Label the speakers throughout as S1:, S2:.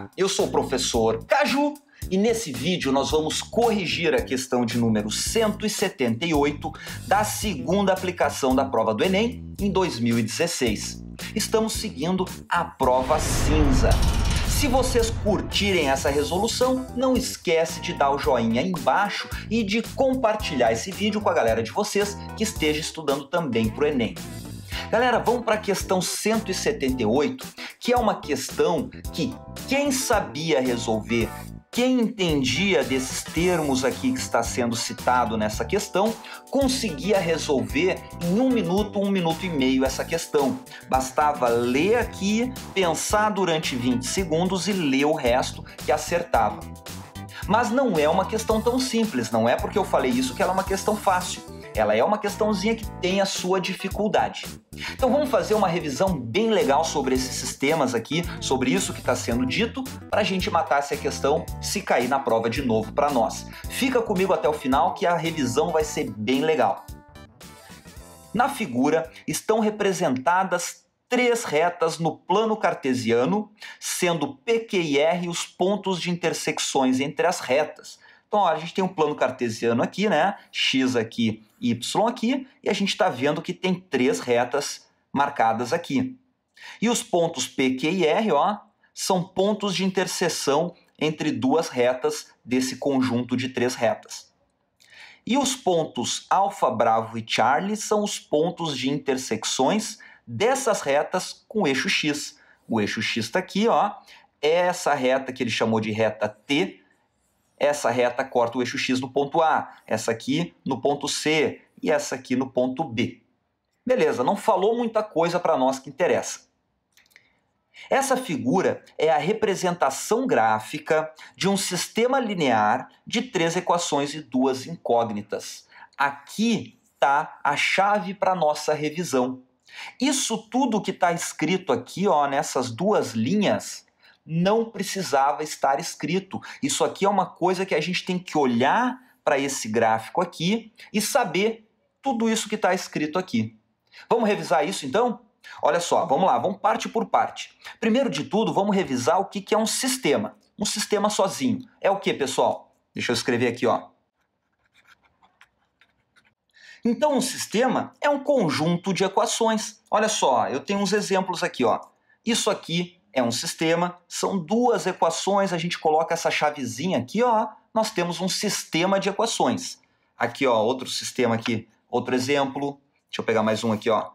S1: Olá, eu sou o professor Caju e nesse vídeo nós vamos corrigir a questão de número 178 da segunda aplicação da prova do Enem em 2016. Estamos seguindo a prova cinza. Se vocês curtirem essa resolução, não esquece de dar o joinha aí embaixo e de compartilhar esse vídeo com a galera de vocês que esteja estudando também para o Enem. Galera, vamos para a questão 178, que é uma questão que quem sabia resolver, quem entendia desses termos aqui que está sendo citado nessa questão, conseguia resolver em 1 minuto e meio essa questão. Bastava ler aqui, pensar durante 20 segundos e ler o resto que acertava. Mas não é uma questão tão simples, não é porque eu falei isso que ela é uma questão fácil. Ela é uma questãozinha que tem a sua dificuldade. Então vamos fazer uma revisão bem legal sobre esses sistemas aqui, sobre isso que está sendo dito, para a gente matar essa questão se cair na prova de novo para nós. Fica comigo até o final que a revisão vai ser bem legal. Na figura estão representadas 3 retas no plano cartesiano, sendo P, Q e R os pontos de intersecções entre as retas. Então, ó, a gente tem um plano cartesiano aqui, né? X aqui, Y aqui, e a gente está vendo que tem 3 retas marcadas aqui. E os pontos P, Q e R, ó, são pontos de interseção entre 2 retas desse conjunto de 3 retas. E os pontos alfa, bravo e Charlie são os pontos de intersecções dessas retas com o eixo X. O eixo X está aqui, ó, é essa reta que ele chamou de reta T. Essa reta corta o eixo X no ponto A, essa aqui no ponto C e essa aqui no ponto B. Beleza, não falou muita coisa para nós que interessa. Essa figura é a representação gráfica de um sistema linear de 3 equações e 2 incógnitas. Aqui está a chave para a nossa revisão. Isso tudo que está escrito aqui, ó, nessas 2 linhas, não precisava estar escrito. Isso aqui é uma coisa que a gente tem que olhar para esse gráfico aqui e saber tudo isso que está escrito aqui. Vamos revisar isso então? Olha só, vamos lá, vamos parte por parte. Primeiro de tudo, vamos revisar o que é um sistema. Um sistema sozinho. É o que, pessoal? Deixa eu escrever aqui, ó. Então, um sistema é um conjunto de equações. Olha só, eu tenho uns exemplos aqui, ó. Isso aqui é um sistema, são 2 equações, a gente coloca essa chavezinha aqui, ó, nós temos um sistema de equações. Aqui, ó, outro sistema aqui, outro exemplo, deixa eu pegar mais um aqui, ó,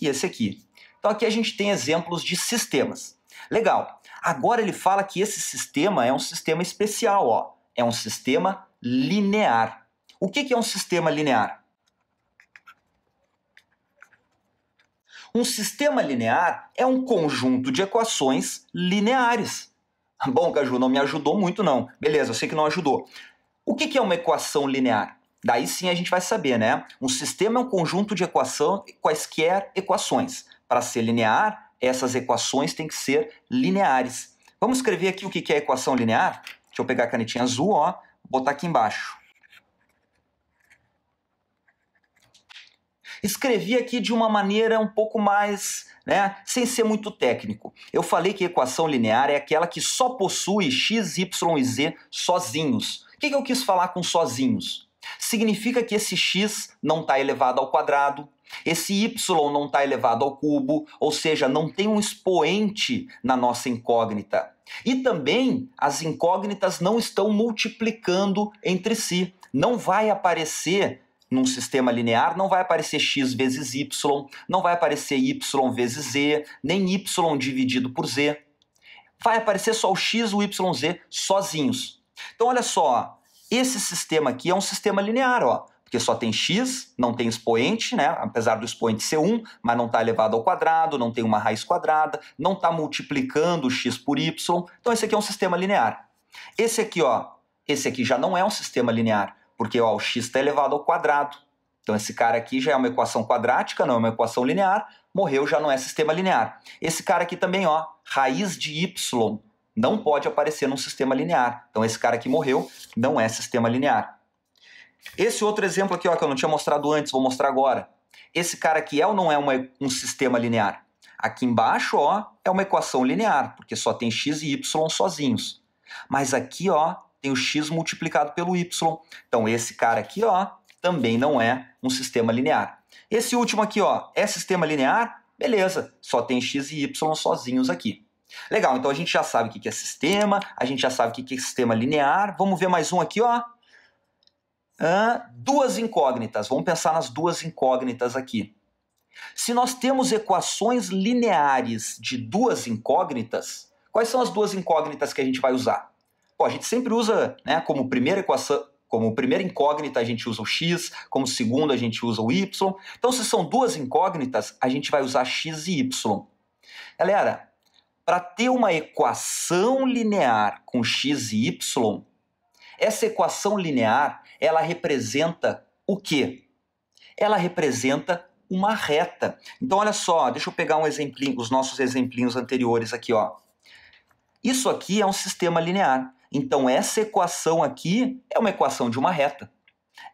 S1: e esse aqui. Então aqui a gente tem exemplos de sistemas. Legal, agora ele fala que esse sistema é um sistema especial, ó, é um sistema linear. O que é um sistema linear? Um sistema linear é um conjunto de equações lineares. Bom, Caju, não me ajudou muito não. Beleza, eu sei que não ajudou. O que é uma equação linear? Daí sim a gente vai saber, né? Um sistema é um conjunto de quaisquer equações. Para ser linear, essas equações têm que ser lineares. Vamos escrever aqui o que é equação linear? Deixa eu pegar a canetinha azul, ó, botar aqui embaixo. Escrevi aqui de uma maneira um pouco mais, né, sem ser muito técnico. Eu falei que equação linear é aquela que só possui x, y e z sozinhos. O que eu quis falar com sozinhos? Significa que esse x não está elevado ao quadrado, esse y não está elevado ao cubo, ou seja, não tem um expoente na nossa incógnita. E também as incógnitas não estão multiplicando entre si. Não vai aparecer num sistema linear, não vai aparecer x vezes y, não vai aparecer y vezes z, nem y dividido por z. Vai aparecer só o x e o y, z sozinhos. Então olha só, esse sistema aqui é um sistema linear, ó, porque só tem x, não tem expoente, né? Apesar do expoente ser 1, mas não está elevado ao quadrado, não tem uma raiz quadrada, não está multiplicando x por y. Então esse aqui é um sistema linear. Esse aqui, ó, esse aqui já não é um sistema linear, porque ó, o x está elevado ao quadrado. Então esse cara aqui já é uma equação quadrática, não é uma equação linear, morreu, já não é sistema linear. Esse cara aqui também, ó, raiz de y, não pode aparecer num sistema linear. Então esse cara aqui morreu, não é sistema linear. Esse outro exemplo aqui, ó, que eu não tinha mostrado antes, vou mostrar agora. Esse cara aqui é ou não é um sistema linear? Aqui embaixo, ó, é uma equação linear, porque só tem x e y sozinhos. Mas aqui, ó, tem o x multiplicado pelo y. Então, esse cara aqui, ó, também não é um sistema linear. Esse último aqui, ó, é sistema linear? Beleza, só tem x e y sozinhos aqui. Legal, então a gente já sabe o que é sistema, a gente já sabe o que é sistema linear. Vamos ver mais um aqui, ó. Duas incógnitas. Vamos pensar nas duas incógnitas aqui. Se nós temos equações lineares de duas incógnitas, quais são as duas incógnitas que a gente vai usar? Pô, a gente sempre usa, né, como primeira equação, como primeira incógnita a gente usa o x, como segunda a gente usa o y. Então, se são duas incógnitas, a gente vai usar x e y. Galera, para ter uma equação linear com x e y, essa equação linear, ela representa o quê? Ela representa uma reta. Então, olha só, deixa eu pegar um exemplinho, os nossos exemplinhos anteriores aqui, ó. Isso aqui é um sistema linear. Então, essa equação aqui é uma equação de uma reta.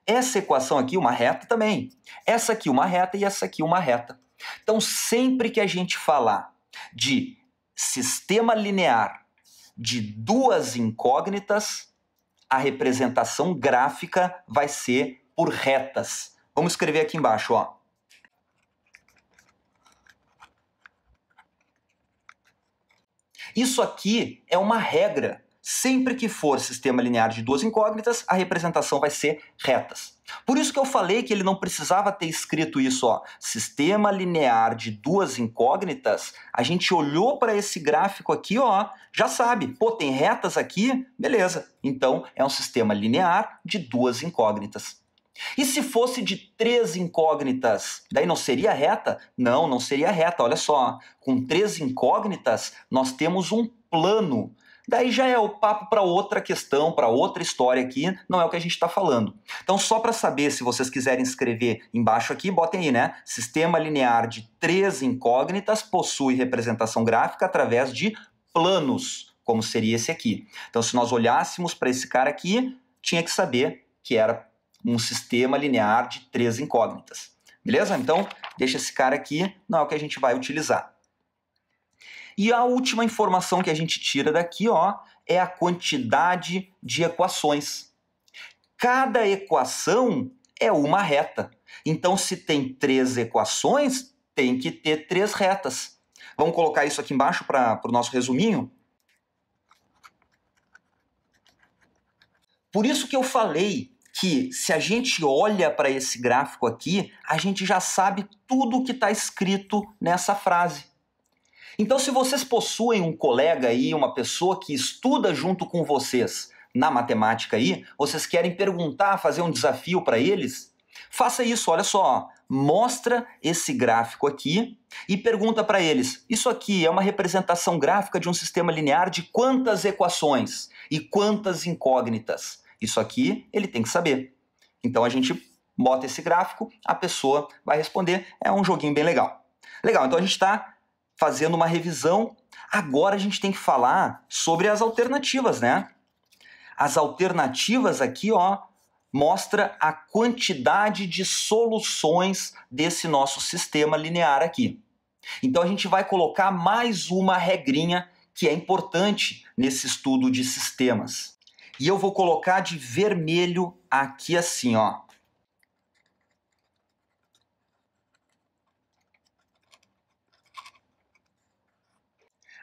S1: Essa equação aqui, uma reta também. Essa aqui, uma reta, e essa aqui, uma reta. Então, sempre que a gente falar de sistema linear de duas incógnitas, a representação gráfica vai ser por retas. Vamos escrever aqui embaixo, ó. Isso aqui é uma regra. Sempre que for sistema linear de duas incógnitas, a representação vai ser retas. Por isso que eu falei que ele não precisava ter escrito isso, ó. Sistema linear de duas incógnitas, a gente olhou para esse gráfico aqui, ó, já sabe. Pô, tem retas aqui? Beleza. Então, é um sistema linear de duas incógnitas. E se fosse de três incógnitas, daí não seria reta? Não, não seria reta. Olha só, com três incógnitas, nós temos um plano. Daí já é o papo para outra questão, para outra história aqui, não é o que a gente está falando. Então, só para saber, se vocês quiserem escrever embaixo aqui, botem aí, né? Sistema linear de três incógnitas possui representação gráfica através de planos, como seria esse aqui. Então, se nós olhássemos para esse cara aqui, tinha que saber que era um sistema linear de três incógnitas. Beleza? Então, deixa esse cara aqui, não é o que a gente vai utilizar. E a última informação que a gente tira daqui, ó, é a quantidade de equações. Cada equação é uma reta. Então, se tem três equações, tem que ter três retas. Vamos colocar isso aqui embaixo para o nosso resuminho? Por isso que eu falei que se a gente olha para esse gráfico aqui, a gente já sabe tudo o que está escrito nessa frase. Então, se vocês possuem um colega aí, uma pessoa que estuda junto com vocês na matemática aí, vocês querem perguntar, fazer um desafio para eles, faça isso, olha só, mostra esse gráfico aqui e pergunta para eles, isso aqui é uma representação gráfica de um sistema linear de quantas equações e quantas incógnitas? Isso aqui ele tem que saber. Então a gente bota esse gráfico, a pessoa vai responder, é um joguinho bem legal. Legal, então a gente está fazendo uma revisão. Agora a gente tem que falar sobre as alternativas, né? As alternativas aqui, ó, mostra a quantidade de soluções desse nosso sistema linear aqui. Então a gente vai colocar mais uma regrinha que é importante nesse estudo de sistemas. E eu vou colocar de vermelho aqui assim, ó.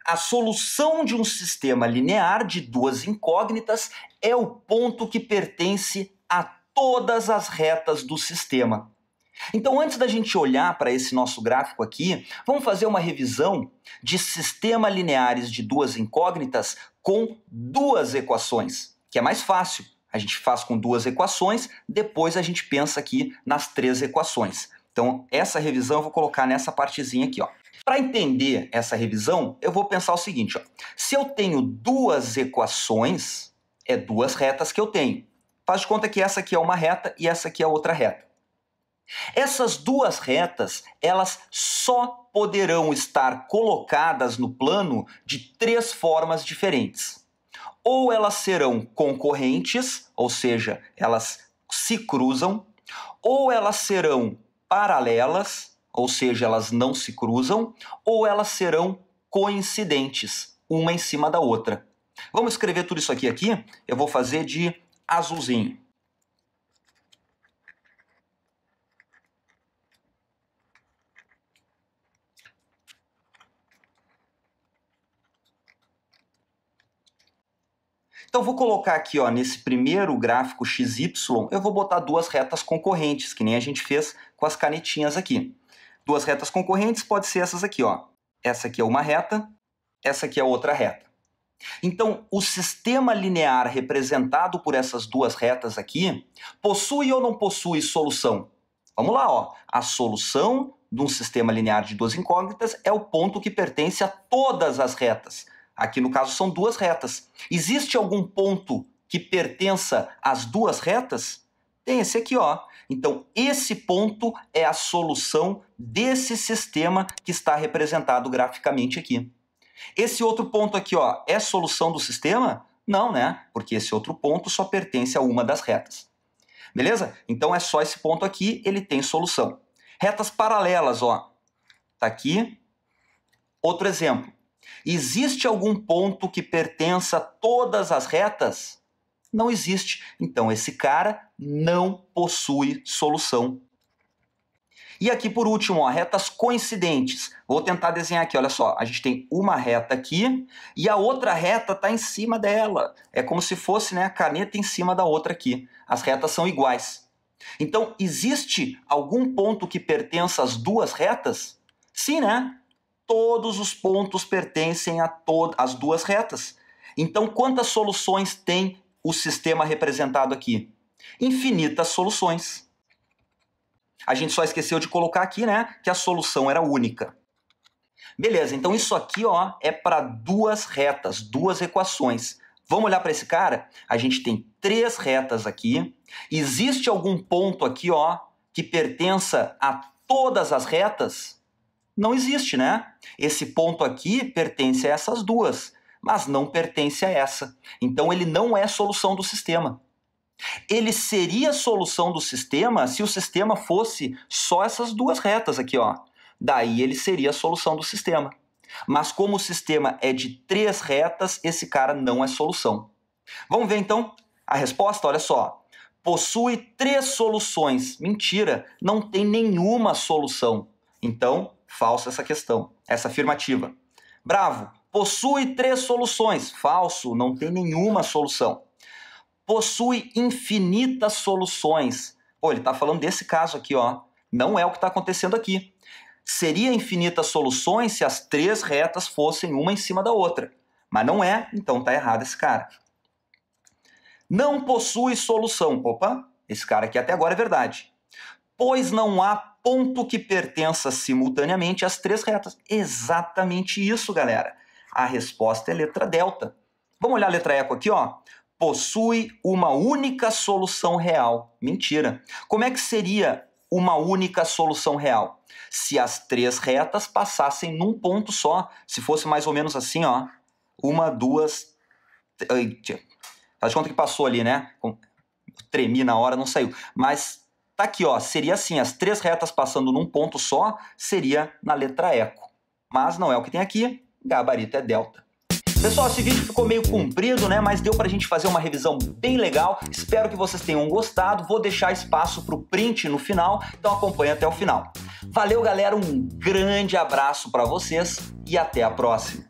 S1: A solução de um sistema linear de duas incógnitas é o ponto que pertence a todas as retas do sistema. Então, antes da gente olhar para esse nosso gráfico aqui, vamos fazer uma revisão de sistemas lineares de duas incógnitas com duas equações, que é mais fácil. A gente faz com duas equações, depois a gente pensa aqui nas três equações. Então, essa revisão eu vou colocar nessa partezinha aqui, ó. Para entender essa revisão, eu vou pensar o seguinte, ó. Se eu tenho duas equações, é duas retas que eu tenho. Faz de conta que essa aqui é uma reta e essa aqui é outra reta. Essas duas retas, elas só poderão estar colocadas no plano de três formas diferentes. Ou elas serão concorrentes, ou seja, elas se cruzam, ou elas serão paralelas, ou seja, elas não se cruzam, ou elas serão coincidentes, uma em cima da outra. Vamos escrever tudo isso aqui. Eu vou fazer de azulzinho. Então, vou colocar aqui, ó, nesse primeiro gráfico XY, eu vou botar duas retas concorrentes, que nem a gente fez com as canetinhas aqui. Duas retas concorrentes pode ser essas aqui, ó. Essa aqui é uma reta, essa aqui é outra reta. Então, o sistema linear representado por essas duas retas aqui, possui ou não possui solução? Vamos lá, ó. A solução de um sistema linear de duas incógnitas é o ponto que pertence a todas as retas. Aqui, no caso, são duas retas. Existe algum ponto que pertença às duas retas? Tem esse aqui, ó. Então, esse ponto é a solução desse sistema que está representado graficamente aqui. Esse outro ponto aqui, ó, é solução do sistema? Não, né? Porque esse outro ponto só pertence a uma das retas. Beleza? Então, é só esse ponto aqui, ele tem solução. Retas paralelas, ó. Tá aqui. Outro exemplo. Existe algum ponto que pertença a todas as retas? Não existe. Então, esse cara não possui solução. E aqui, por último, ó, retas coincidentes. Vou tentar desenhar aqui, olha só. A gente tem uma reta aqui e a outra reta está em cima dela. É como se fosse, né, a caneta em cima da outra aqui. As retas são iguais. Então, existe algum ponto que pertença às duas retas? Sim, né? Todos os pontos pertencem às duas retas. Então, quantas soluções tem o sistema representado aqui? Infinitas soluções. A gente só esqueceu de colocar aqui, né, que a solução era única. Beleza, então isso aqui, ó, é para duas retas, duas equações. Vamos olhar para esse cara? A gente tem três retas aqui. Existe algum ponto aqui, ó, que pertença a todas as retas? Não existe, né? Esse ponto aqui pertence a essas duas, mas não pertence a essa. Então, ele não é solução do sistema. Ele seria solução do sistema se o sistema fosse só essas duas retas aqui, ó. Daí, ele seria a solução do sistema. Mas como o sistema é de três retas, esse cara não é solução. Vamos ver, então, a resposta? Olha só. Possui três soluções. Mentira, não tem nenhuma solução. Então, falsa essa questão, essa afirmativa. Bravo, possui três soluções. Falso, não tem nenhuma solução. Possui infinitas soluções. Pô, ele está falando desse caso aqui, ó. Não é o que está acontecendo aqui. Seria infinitas soluções se as três retas fossem uma em cima da outra. Mas não é, então está errado esse cara. Não possui solução. Opa, esse cara aqui até agora é verdade. Pois não há ponto que pertença simultaneamente às três retas. Exatamente isso, galera. A resposta é letra delta. Vamos olhar a letra eco aqui, ó. Possui uma única solução real. Mentira. Como é que seria uma única solução real? Se as três retas passassem num ponto só. Se fosse mais ou menos assim, ó. Uma, duas... Faz de conta que passou ali, né? Tremi na hora, não saiu. Mas... tá aqui, ó, seria assim, as três retas passando num ponto só, seria na letra eco. Mas não é o que tem aqui, gabarito é delta. Pessoal, esse vídeo ficou meio comprido, né, mas deu pra gente fazer uma revisão bem legal. Espero que vocês tenham gostado. Vou deixar espaço pro print no final, então acompanha até o final. Valeu, galera, um grande abraço pra vocês e até a próxima.